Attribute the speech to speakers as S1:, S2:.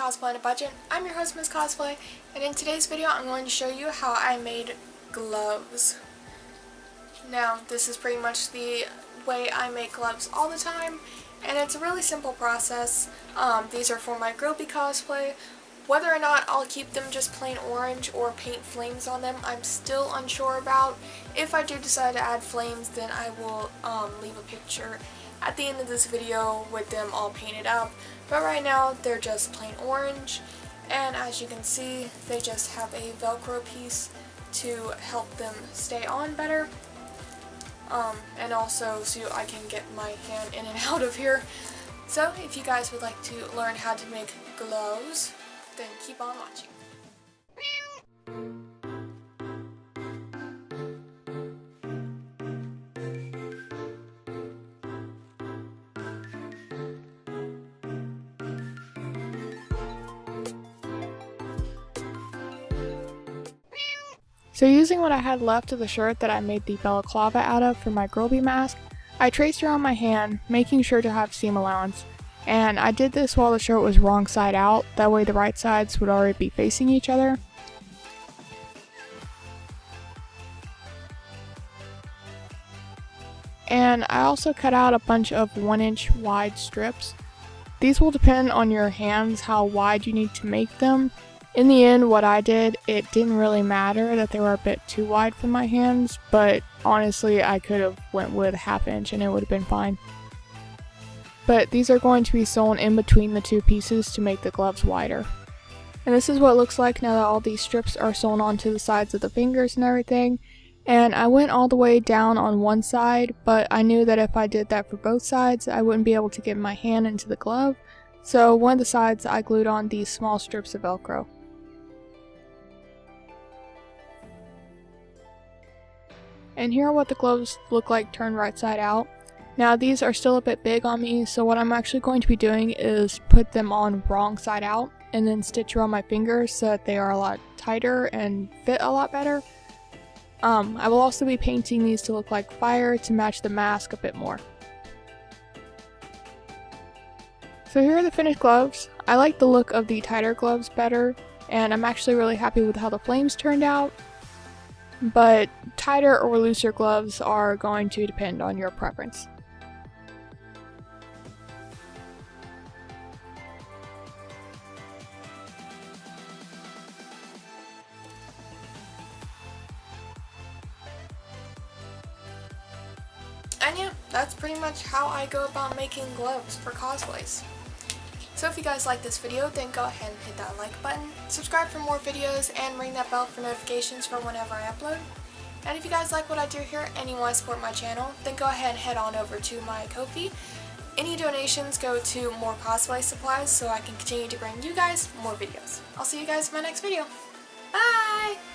S1: Cosplay on a Budget. I'm your host, Miss Cosplay, and in today's video I'm going to show you how I made gloves. Now, this is pretty much the way I make gloves all the time, and it's a really simple process. These are for my Gropey cosplay. Whether or not I'll keep them just plain orange or paint flames on them, I'm still unsure about. If I do decide to add flames, then I will leave a picture at the end of this video with them all painted up. But right now, they're just plain orange, and as you can see, they just have a Velcro piece to help them stay on better. And also so I can get my hand in and out of here. So if you guys would like to learn how to make gloves, then keep on watching. So using what I had left of the shirt that I made the balaclava out of for my Gropey mask, I traced around my hand, making sure to have seam allowance. And I did this while the shirt was wrong side out, that way the right sides would already be facing each other. And I also cut out a bunch of 1-inch wide strips. These will depend on your hands how wide you need to make them. In the end, what I did, it didn't really matter that they were a bit too wide for my hands, but honestly I could have went with a 1/2 inch and it would have been fine. But these are going to be sewn in between the two pieces to make the gloves wider. And this is what it looks like now that all these strips are sewn onto the sides of the fingers and everything. And I went all the way down on one side, but I knew that if I did that for both sides, I wouldn't be able to get my hand into the glove. So one of the sides I glued on these small strips of Velcro. And here are what the gloves look like turned right side out. Now these are still a bit big on me, so what I'm actually going to be doing is put them on wrong side out and then stitch around my fingers so that they are a lot tighter and fit a lot better. I will also be painting these to look like fire to match the mask a bit more. So here are the finished gloves. I like the look of the tighter gloves better, and I'm actually really happy with how the flames turned out. But tighter or looser gloves are going to depend on your preference. And yeah, that's pretty much how I go about making gloves for cosplays. So if you guys like this video, then go ahead and hit that like button, subscribe for more videos, and ring that bell for notifications for whenever I upload. And if you guys like what I do here and you want to support my channel, then go ahead and head on over to my Ko-fi. Any donations go to more cosplay supplies so I can continue to bring you guys more videos. I'll see you guys in my next video. Bye!